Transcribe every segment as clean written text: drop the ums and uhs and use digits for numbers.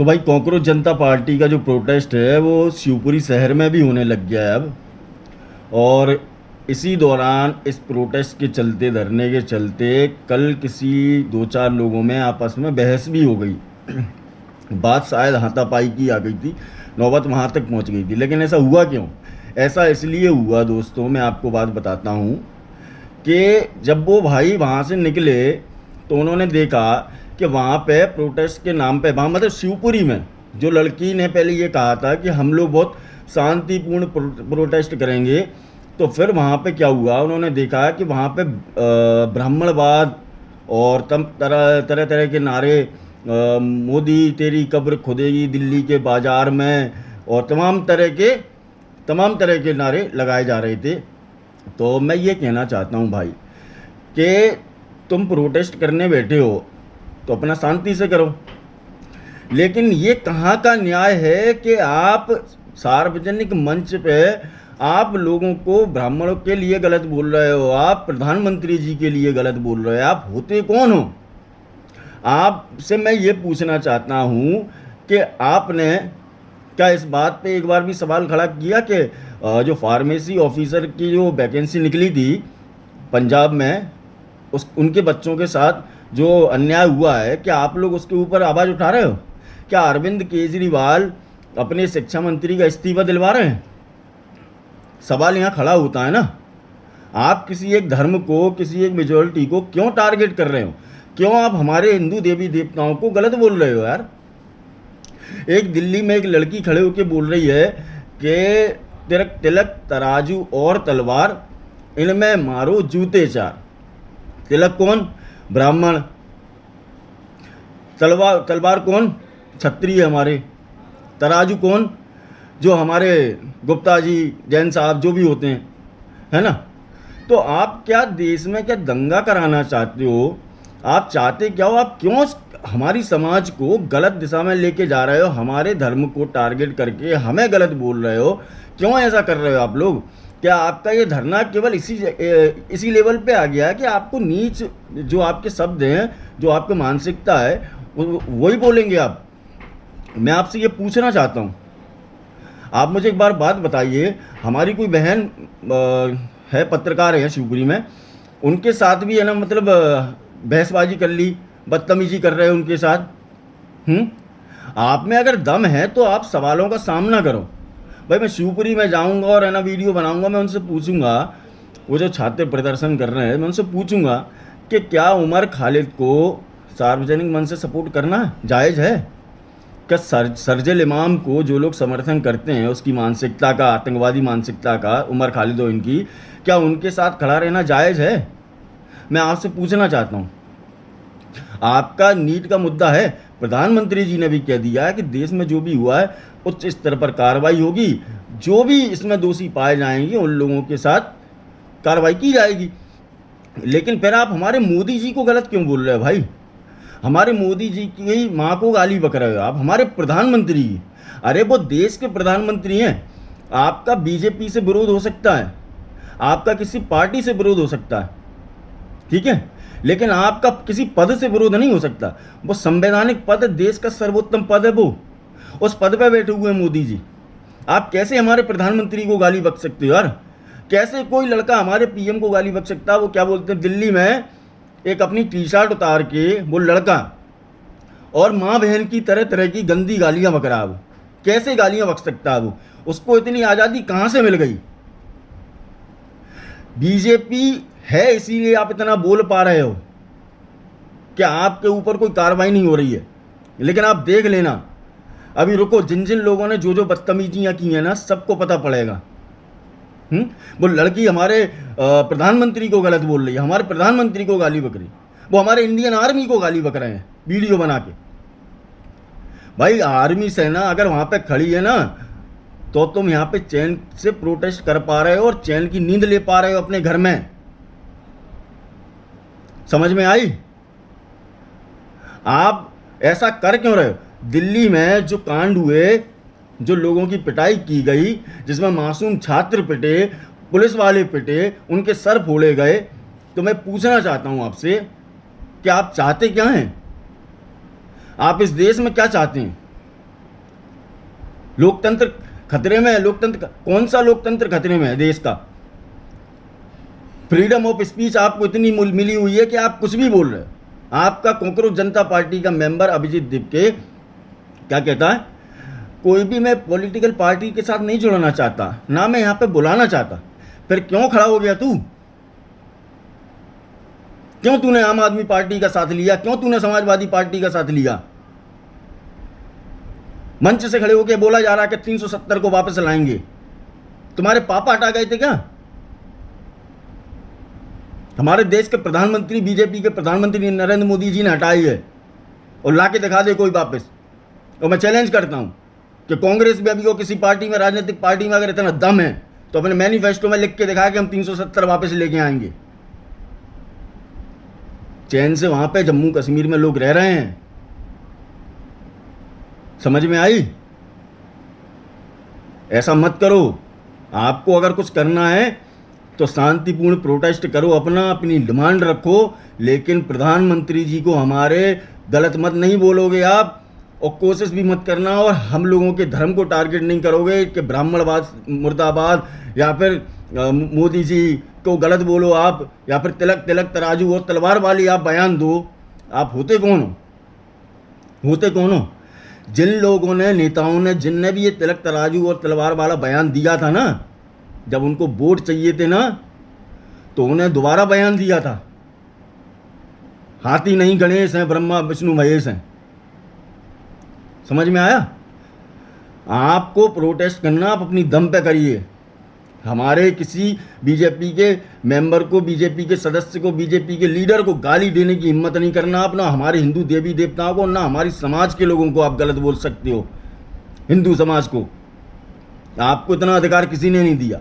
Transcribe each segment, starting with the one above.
तो भाई कॉकरोच जनता पार्टी का जो प्रोटेस्ट है वो शिवपुरी शहर में भी होने लग गया है अब। और इसी दौरान इस प्रोटेस्ट के चलते, धरने के चलते, कल किसी दो चार लोगों में आपस में बहस भी हो गई। बात शायद हाथापाई की आ गई थी, नौबत वहाँ तक पहुँच गई थी। लेकिन ऐसा हुआ क्यों? ऐसा इसलिए हुआ दोस्तों, मैं आपको बात बताता हूँ कि जब वो भाई वहाँ से निकले तो उन्होंने देखा कि वहाँ पे प्रोटेस्ट के नाम पे, वहाँ मतलब शिवपुरी में, जो लड़की ने पहले ये कहा था कि हम लोग बहुत शांतिपूर्ण प्रोटेस्ट करेंगे, तो फिर वहाँ पे क्या हुआ, उन्होंने देखा कि वहाँ पे ब्राह्मणवाद और तम तरह तरह तरह के नारे, मोदी तेरी कब्र खुदेगी दिल्ली के बाज़ार में, और तमाम तरह के नारे लगाए जा रहे थे। तो मैं ये कहना चाहता हूँ भाई कि तुम प्रोटेस्ट करने बैठे हो तो अपना शांति से करो, लेकिन ये कहाँ का न्याय है कि आप सार्वजनिक मंच पे आप लोगों को, ब्राह्मणों के लिए गलत बोल रहे हो, आप प्रधानमंत्री जी के लिए गलत बोल रहे हो। आप होते कौन हो? आपसे मैं ये पूछना चाहता हूँ कि आपने क्या इस बात पे एक बार भी सवाल खड़ा किया कि जो फार्मेसी ऑफिसर की जो वैकेंसी निकली थी पंजाब में, उनके बच्चों के साथ जो अन्याय हुआ है, क्या आप लोग उसके ऊपर आवाज़ उठा रहे हो? क्या अरविंद केजरीवाल अपने शिक्षा मंत्री का इस्तीफा दिलवा रहे हैं? सवाल यहाँ खड़ा होता है ना। आप किसी एक धर्म को, किसी एक मेजोरिटी को क्यों टारगेट कर रहे हो? क्यों आप हमारे हिंदू देवी देवताओं को गलत बोल रहे हो यार? एक दिल्ली में एक लड़की खड़े होकर बोल रही है कि तिलक तिलक तराजू और तलवार, इनमें मारो जूते चार। तिलक कौन? ब्राह्मण। तलवार कौन? क्षत्रिय हमारे। तराजू कौन? जो हमारे गुप्ता जी, जैन साहब जो भी होते हैं, है ना। तो आप क्या देश में क्या दंगा कराना चाहते हो? आप चाहते क्या हो? आप क्यों हमारी समाज को गलत दिशा में लेके जा रहे हो? हमारे धर्म को टारगेट करके हमें गलत बोल रहे हो? क्यों ऐसा कर रहे हो आप लोग? क्या आपका ये धरना केवल इसी लेवल पे आ गया है कि आपको नीच जो आपके शब्द हैं, जो आपकी मानसिकता है, वही बोलेंगे आप? मैं आपसे ये पूछना चाहता हूँ, आप मुझे एक बार बात बताइए। हमारी कोई बहन है, पत्रकार है शिवपुरी में, उनके साथ भी है ना, मतलब बहसबाजी कर ली, बदतमीजी कर रहे हैं उनके साथ। आप में अगर दम है तो आप सवालों का सामना करो। भाई मैं शिवपुरी में जाऊंगा और है ना वीडियो बनाऊंगा, मैं उनसे पूछूंगा, वो जो छात्र प्रदर्शन कर रहे हैं, मैं उनसे पूछूंगा कि क्या उमर खालिद को सार्वजनिक मंच से सपोर्ट करना जायज़ है? क्या सरजिल इमाम को जो लोग समर्थन करते हैं, उसकी मानसिकता का, आतंकवादी मानसिकता का, उमर खालिद और इनकी, क्या उनके साथ खड़ा रहना जायज़ है? मैं आपसे पूछना चाहता हूँ। आपका नीट का मुद्दा है, प्रधानमंत्री जी ने भी कह दिया है कि देश में जो भी हुआ है उच्च स्तर पर कार्रवाई होगी, जो भी इसमें दोषी पाए जाएंगे उन लोगों के साथ कार्रवाई की जाएगी। लेकिन फिर आप हमारे मोदी जी को गलत क्यों बोल रहे हो भाई? हमारे मोदी जी की माँ को गाली बक रहे हो आप, हमारे प्रधानमंत्री की। अरे वो देश के प्रधानमंत्री हैं। आपका बीजेपी से विरोध हो सकता है, आपका किसी पार्टी से विरोध हो सकता है, ठीक है, लेकिन आपका किसी पद से विरोध नहीं हो सकता। वो संवैधानिक पद, देश का सर्वोत्तम पद है, वो उस पद पे बैठे हुए हैं मोदी जी। आप कैसे हमारे प्रधानमंत्री को गाली बक सकते हो यार? कैसे कोई लड़का हमारे पीएम को गाली बक सकता है? वो क्या बोलते हैं, दिल्ली में एक अपनी टी शर्ट उतार के वो लड़का और माँ बहन की तरह तरह की गंदी गालियां बक रहा है। वो कैसे गालियां बक सकता है? वो उसको इतनी आज़ादी कहाँ से मिल गई? बीजेपी है इसीलिए आप इतना बोल पा रहे हो कि आपके ऊपर कोई कार्रवाई नहीं हो रही है। लेकिन आप देख लेना, अभी रुको, जिन जिन लोगों ने जो जो बदतमीजियाँ की हैं ना, सबको पता पड़ेगा। वो लड़की हमारे प्रधानमंत्री को गलत बोल रही है, हमारे प्रधानमंत्री को गाली बक रही, वो हमारे इंडियन आर्मी को गाली बक रहे हैं वीडियो बना के। भाई आर्मी सेना अगर वहाँ पे खड़ी है ना, तो तुम यहाँ पे चैन से प्रोटेस्ट कर पा रहे हो और चैन की नींद ले पा रहे हो अपने घर में। समझ में आई? आप ऐसा कर क्यों रहे हो? दिल्ली में जो कांड हुए, जो लोगों की पिटाई की गई, जिसमें मासूम छात्र पिटे, पुलिस वाले पिटे, उनके सर फोड़े गए, तो मैं पूछना चाहता हूं आपसे कि आप चाहते क्या हैं? आप इस देश में क्या चाहते हैं? लोकतंत्र खतरे में है। लोकतंत्र कौन सा लोकतंत्र खतरे में है देश का? फ्रीडम ऑफ स्पीच आपको इतनी मिली हुई है कि आप कुछ भी बोल रहे हो। आपका कॉकरोच जनता पार्टी का मेंबर अभिजीत दिपके क्या कहता है, कोई भी मैं पॉलिटिकल पार्टी के साथ नहीं जुड़ना चाहता, ना मैं यहाँ पे बुलाना चाहता। फिर क्यों खड़ा हो गया तू? क्यों तूने आम आदमी पार्टी का साथ लिया? क्यों तूने समाजवादी पार्टी का साथ लिया? मंच से खड़े होकर बोला जा रहा है कि 370 को वापस लाएंगे। तुम्हारे पापा हटा गए थे क्या? हमारे देश के प्रधानमंत्री, बीजेपी के प्रधानमंत्री नरेंद्र मोदी जी ने हटाई है, और ला के दिखा दे कोई वापस। और मैं चैलेंज करता हूं कि कांग्रेस में अभी हो, किसी पार्टी में, राजनीतिक पार्टी में अगर इतना दम है तो अपने मैनिफेस्टो में लिख के दिखाया कि हम 370 वापस लेके आएंगे। चैन से वहां पे जम्मू कश्मीर में लोग रह रहे हैं। समझ में आई? ऐसा मत करो। आपको अगर कुछ करना है तो शांतिपूर्ण प्रोटेस्ट करो, अपनी डिमांड रखो, लेकिन प्रधानमंत्री जी को हमारे गलत मत नहीं बोलोगे आप, और कोशिश भी मत करना, और हम लोगों के धर्म को टारगेट नहीं करोगे कि ब्राह्मणवाद मुर्दाबाद, या फिर मोदी जी को गलत बोलो आप, या फिर तिलक तिलक तराजू और तलवार वाली आप बयान दो। आप होते कौन हो? होते कौन हो? जिन लोगों ने, नेताओं ने, जिनने भी ये तिलक तराजू और तलवार वाला बयान दिया था ना, जब उनको वोट चाहिए थे ना, तो उन्हें दोबारा बयान दिया था, हाथी नहीं गणेश हैं, ब्रह्मा विष्णु महेश हैं। समझ में आया? आपको प्रोटेस्ट करना, आप अपनी दम पे करिए। हमारे किसी बीजेपी के मेंबर को, बीजेपी के सदस्य को, बीजेपी के लीडर को गाली देने की हिम्मत नहीं करना आप, ना हमारे हिंदू देवी देवताओं को, ना हमारी समाज के लोगों को आप गलत बोल सकते हो। हिंदू समाज को आपको इतना अधिकार किसी ने नहीं दिया।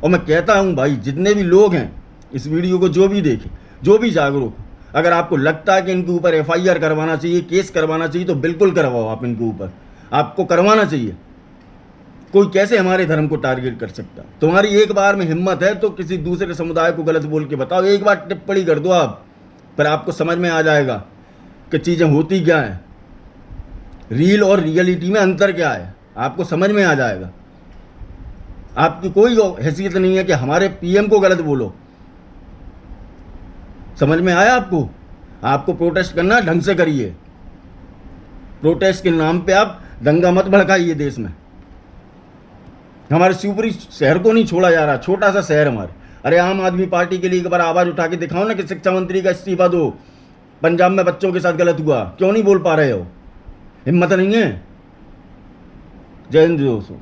और मैं कहता हूं भाई, जितने भी लोग हैं इस वीडियो को, जो भी देखें, जो भी जागरूक, अगर आपको लगता है कि इनके ऊपर FIR करवाना चाहिए, केस करवाना चाहिए, तो बिल्कुल करवाओ आप इनके ऊपर। आपको करवाना चाहिए। कोई कैसे हमारे धर्म को टारगेट कर सकता? तुम्हारी एक बार में हिम्मत है तो किसी दूसरे समुदाय को गलत बोल के बताओ, एक बार टिप्पणी कर दो आप, पर आपको समझ में आ जाएगा कि चीज़ें होती क्या हैं, रील और रियलिटी में अंतर क्या है, आपको समझ में आ जाएगा। आपकी कोई हैसियत नहीं है कि हमारे PM को गलत बोलो। समझ में आया आपको? आपको प्रोटेस्ट करना, ढंग से करिए। प्रोटेस्ट के नाम पे आप दंगा मत भड़काइए देश में। हमारे शिवपुरी शहर को नहीं छोड़ा जा रहा, छोटा सा शहर हमारे। अरे आम आदमी पार्टी के लिए एक बार आवाज उठा के दिखाओ ना कि शिक्षा मंत्री का इस्तीफा दो, पंजाब में बच्चों के साथ गलत हुआ, क्यों नहीं बोल पा रहे हो? हिम्मत नहीं है? जय हिंद दोस्तों।